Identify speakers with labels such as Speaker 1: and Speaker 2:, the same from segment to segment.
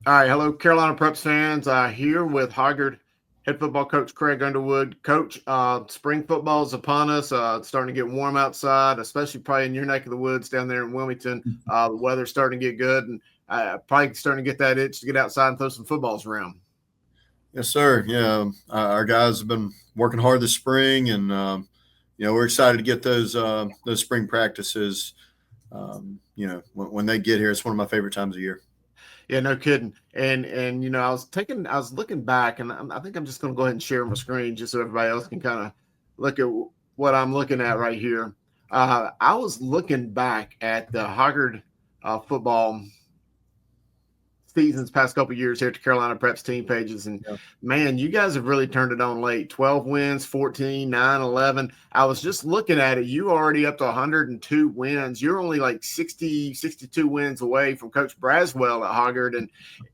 Speaker 1: All right, hello, Carolina Preps fans. Here with Hoggard head football coach Craig Underwood. Coach, spring football is upon us. It's starting to get warm outside, especially probably in your neck of the woods down there in Wilmington. The weather's starting to get good, and probably starting to get that itch to get outside and throw some footballs around.
Speaker 2: Yes, sir. Yeah, our guys have been working hard this spring, and we're excited to get those spring practices. When they get here, it's one of my favorite times of year.
Speaker 1: Yeah, no kidding. And I was looking back, and I think I'm just going to go ahead and share my screen just so everybody else can kind of look at what I'm looking at right here. I was looking back at the Hoggard football seasons past couple years here at the Carolina Preps team pages, and man, you guys have really turned it on late. 12 wins, 14, 9, 11. I was just looking at it. You already up to 102 wins. You're only like 60, 62 wins away from Coach Braswell at Hoggard. And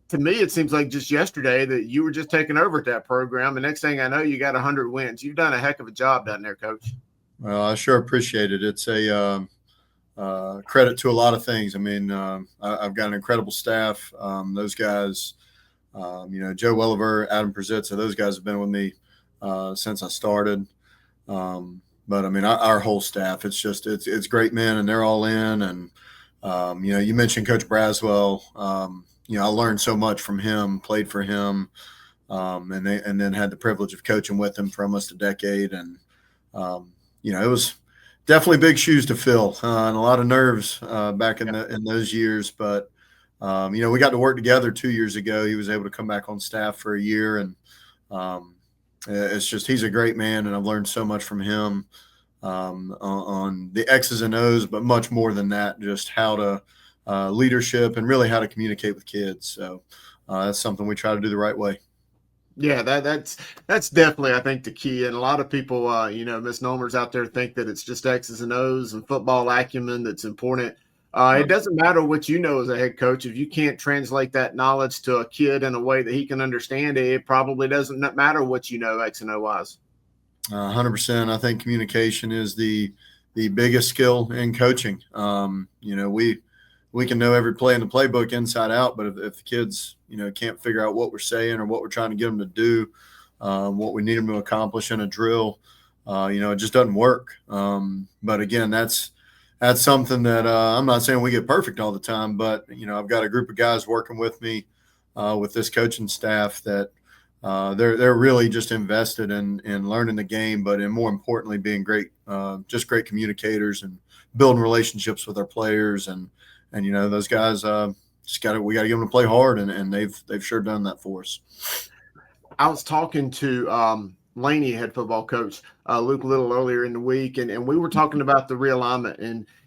Speaker 1: to me, it seems like just yesterday that you were just taking over at that program. The next thing I know, you got 100 wins. You've done a heck of a job down there, Coach.
Speaker 2: Well, I sure appreciate it. It's a credit to a lot of things. I mean, I've got an incredible staff. Those guys, Joe Welliver, Adam Prezitza, those guys have been with me since I started. But I mean, our whole staff, it's great men, and they're all in. And you mentioned Coach Braswell. I learned so much from him, played for him, and then had the privilege of coaching with him for almost a decade. And it was definitely big shoes to fill, and a lot of nerves back in those years. But we got to work together 2 years ago. He was able to come back on staff for a year, and he's a great man, and I've learned so much from him on the X's and O's, but much more than that, just how to leadership and really how to communicate with kids. So that's something we try to do the right way.
Speaker 1: Yeah, that's definitely, I think, the key. And a lot of people, misnomers out there think that it's just X's and O's and football acumen that's important. It doesn't matter what you know as a head coach. If you can't translate that knowledge to a kid in a way that he can understand it, it probably doesn't matter what you know X and O wise.
Speaker 2: 100%. I think communication is the biggest skill in coaching. We can know every play in the playbook inside out, but if the kids, can't figure out what we're saying or what we're trying to get them to do, what we need them to accomplish in a drill, it just doesn't work. But again, that's something that I'm not saying we get perfect all the time, but I've got a group of guys working with me with this coaching staff that they're really just invested in learning the game, but in more importantly being great communicators and building relationships with our players. And those guys we got to get them to play hard, and they've sure done that for us.
Speaker 1: I was talking to Laney, head football coach, Luke Little, earlier in the week, and we were talking about the realignment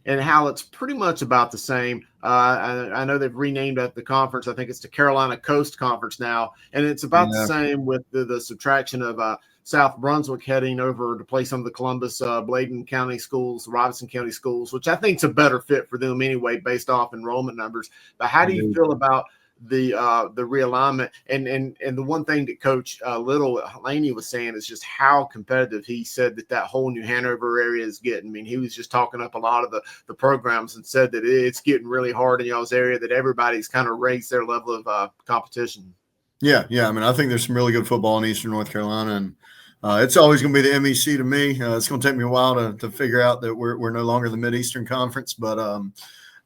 Speaker 1: and how it's pretty much about the same. I know they've renamed the conference. I think it's the Carolina Coast Conference now, and it's about the same with the subtraction of South Brunswick heading over to play some of the Columbus, Bladen County schools, Robinson County schools, which I think is a better fit for them anyway, based off enrollment numbers. But how do you feel about the realignment? And the one thing that Coach Laney was saying is just how competitive he said that whole New Hanover area is getting. I mean, he was just talking up a lot of the programs and said that it's getting really hard in y'all's area, that everybody's kind of raised their level of competition.
Speaker 2: Yeah. I mean, I think there's some really good football in Eastern North Carolina, and it's always going to be the MEC to me. It's going to take me a while to figure out that we're no longer the Mid-Eastern Conference, but no,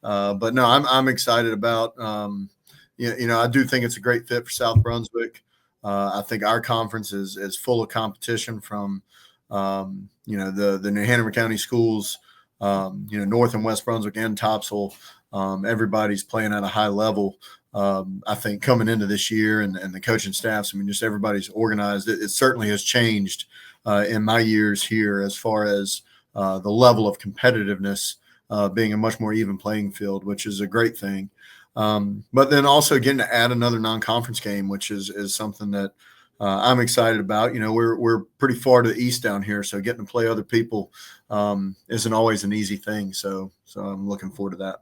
Speaker 2: I'm excited about. I do think it's a great fit for South Brunswick. I think our conference is full of competition from the New Hanover County schools, North and West Brunswick and Topsail. Everybody's playing at a high level. I think coming into this year and the coaching staffs, I mean, just everybody's organized. It certainly has changed in my years here as far as the level of competitiveness being a much more even playing field, which is a great thing. But then also getting to add another non-conference game, which is something that I'm excited about. We're pretty far to the east down here, so getting to play other people isn't always an easy thing. So I'm looking forward to that.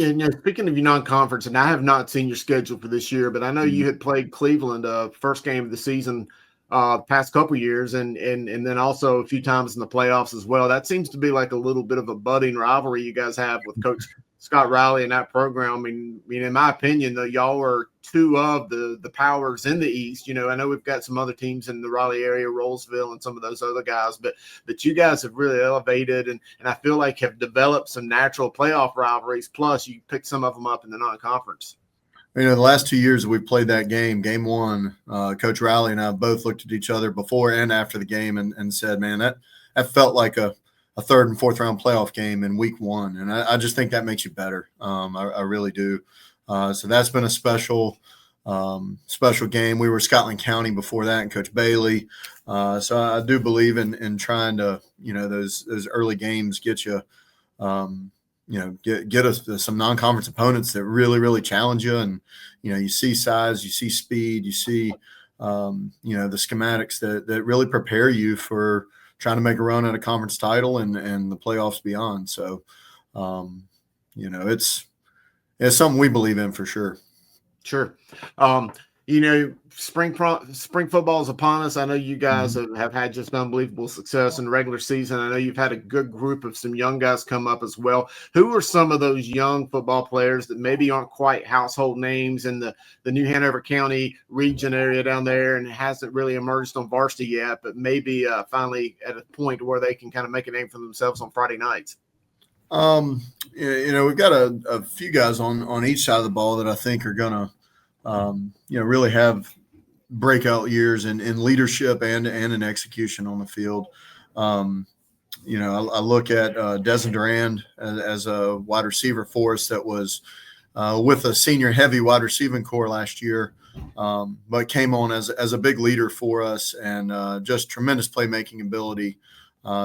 Speaker 1: And speaking of your non-conference, and I have not seen your schedule for this year, but I know you had played Cleveland first game of the season past couple years, and then also a few times in the playoffs as well. That seems to be like a little bit of a budding rivalry you guys have with Coach Scott Riley and that program. I mean, in my opinion, though, y'all are two of the powers in the East. I know we've got some other teams in the Raleigh area, Rollsville, and some of those other guys, but you guys have really elevated and I feel like have developed some natural playoff rivalries. Plus, you picked some of them up in the non-conference.
Speaker 2: The last 2 years we played that game one, Coach Riley and I both looked at each other before and after the game and said, man, that felt like a third and fourth round playoff game in week one. And I just think that makes you better. I really do. So that's been a special game. We were Scotland County before that and Coach Bailey. So I do believe in trying to, those early games get you, get us some non-conference opponents that really, really challenge you. And, you see size, you see speed, you see, the schematics that really prepare you for trying to make a run at a conference title and the playoffs beyond. So, it's something we believe in for sure.
Speaker 1: Sure. Spring football is upon us. I know you guys have had just unbelievable success in the regular season. I know you've had a good group of some young guys come up as well. Who are some of those young football players that maybe aren't quite household names in the New Hanover County region area down there and hasn't really emerged on varsity yet, but maybe finally at a point where they can kind of make a name for themselves on Friday nights?
Speaker 2: We've got a few guys on each side of the ball that I think are going to, really have breakout years in leadership and in execution on the field. I look at Desmond Durand as a wide receiver for us that was with a senior heavy wide receiving core last year, but came on as a big leader for us and just tremendous playmaking ability.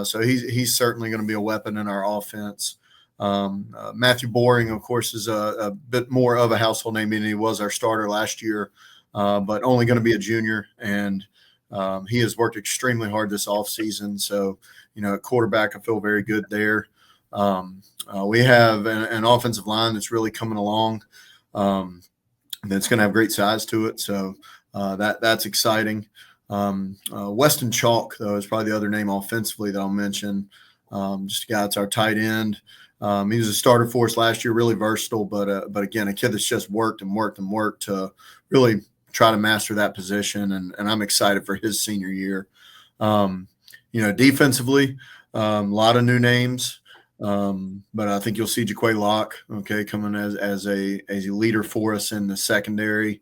Speaker 2: So he's certainly going to be a weapon in our offense. Matthew Boring, of course, is a bit more of a household name than he was our starter last year, but only going to be a junior. And he has worked extremely hard this offseason. So, at quarterback, I feel very good there. We have an offensive line that's really coming along that's going to have great size to it. So that's exciting. Weston Chalk, though, is probably the other name offensively that I'll mention. Just a guy that's our tight end. He was a starter for us last year, really versatile, but again, a kid that's just worked to really try to master that position, and I'm excited for his senior year. Defensively, a lot of new names, but I think you'll see Jaquay Locke, coming as a leader for us in the secondary.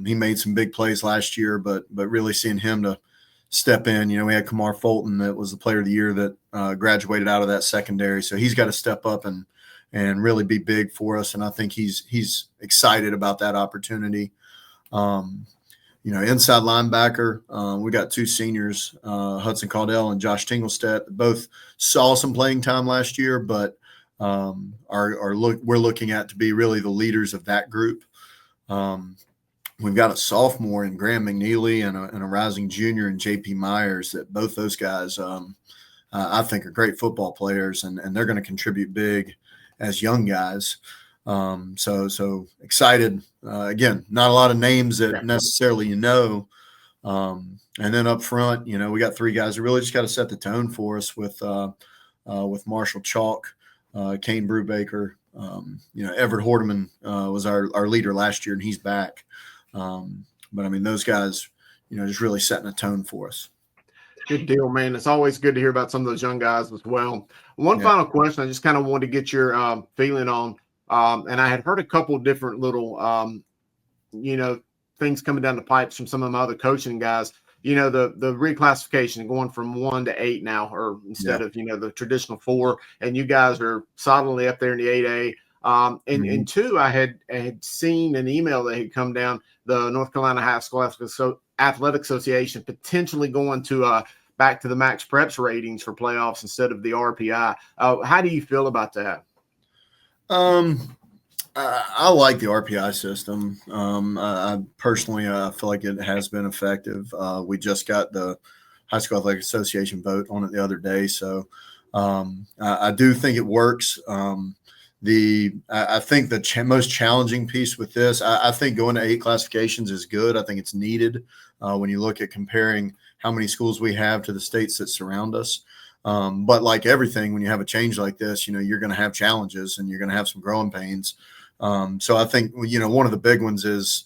Speaker 2: He made some big plays last year, but really seeing him to step in. We had Kamar Fulton that was the player of the year that graduated out of that secondary. So he's got to step up and really be big for us. And I think he's excited about that opportunity. Inside linebacker, we got two seniors, Hudson Caudell and Josh Tinglestead, both saw some playing time last year, but we're looking at to be really the leaders of that group. We've got a sophomore in Graham McNeely and a rising junior in JP Myers that both those guys I think are great football players and they're going to contribute big as young guys. So excited. Again, not a lot of names that necessarily And then up front, we got three guys that really just got to set the tone for us with Marshall Chalk, Kane Brubaker. Everett Hordeman was our leader last year, and he's back. But I mean, those guys, just really setting a tone for us.
Speaker 1: Good deal, man. It's always good to hear about some of those young guys as well. One final question, I just kind of wanted to get your feeling on, and I had heard a couple different little, things coming down the pipes from some of my other coaching guys. The reclassification going from 1 to 8 now, or instead of, the traditional 4, and you guys are solidly up there in the 8A. And 2, I had seen an email that had come down, the North Carolina High School Athletic Association potentially going to back to the max preps ratings for playoffs instead of the RPI. How do you feel about that?
Speaker 2: I like the RPI system. I personally feel like it has been effective. We just got the High School Athletic Association vote on it the other day, so I do think it works. I think the most challenging piece with this, I think going to 8 classifications is good. I think it's needed when you look at comparing how many schools we have to the states that surround us. But like everything, when you have a change like this, you're going to have challenges and you're going to have some growing pains. So I think, one of the big ones is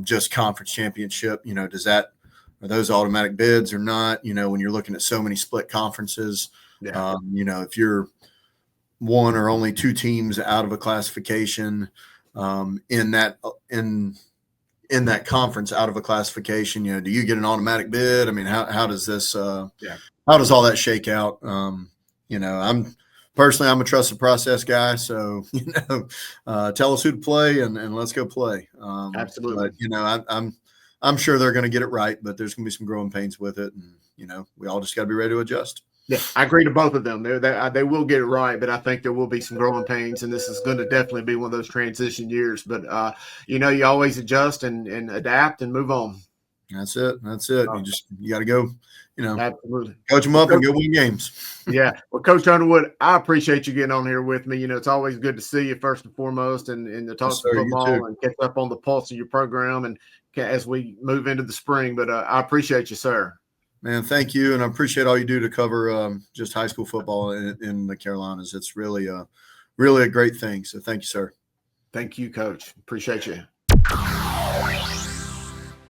Speaker 2: just conference championship. Are those automatic bids or not? When you're looking at so many split conferences,
Speaker 1: Yeah.
Speaker 2: if you're one or only two teams out of a classification in that conference out of a classification, do you get an automatic bid? I mean, how does this, how does all that shake out? I'm a trusted process guy. So, tell us who to play and let's go play.
Speaker 1: Absolutely.
Speaker 2: But, I'm sure they're going to get it right, but there's going to be some growing pains with it. And, we all just got to be ready to adjust.
Speaker 1: Yeah, I agree to both of them. They will get it right, but I think there will be some growing pains, and this is going to definitely be one of those transition years. But you always adjust and adapt and move on.
Speaker 2: That's it. You got to go.
Speaker 1: Absolutely.
Speaker 2: Coach them up and go win games.
Speaker 1: Yeah. Well, Coach Underwood, I appreciate you getting on here with me. It's always good to see you first and foremost, and to talk football and catch up on the pulse of your program, and as we move into the spring. But I appreciate you, sir.
Speaker 2: Man, thank you, and I appreciate all you do to cover just high school football in the Carolinas. It's really a great thing. So thank you, sir.
Speaker 1: Thank you, Coach. Appreciate you.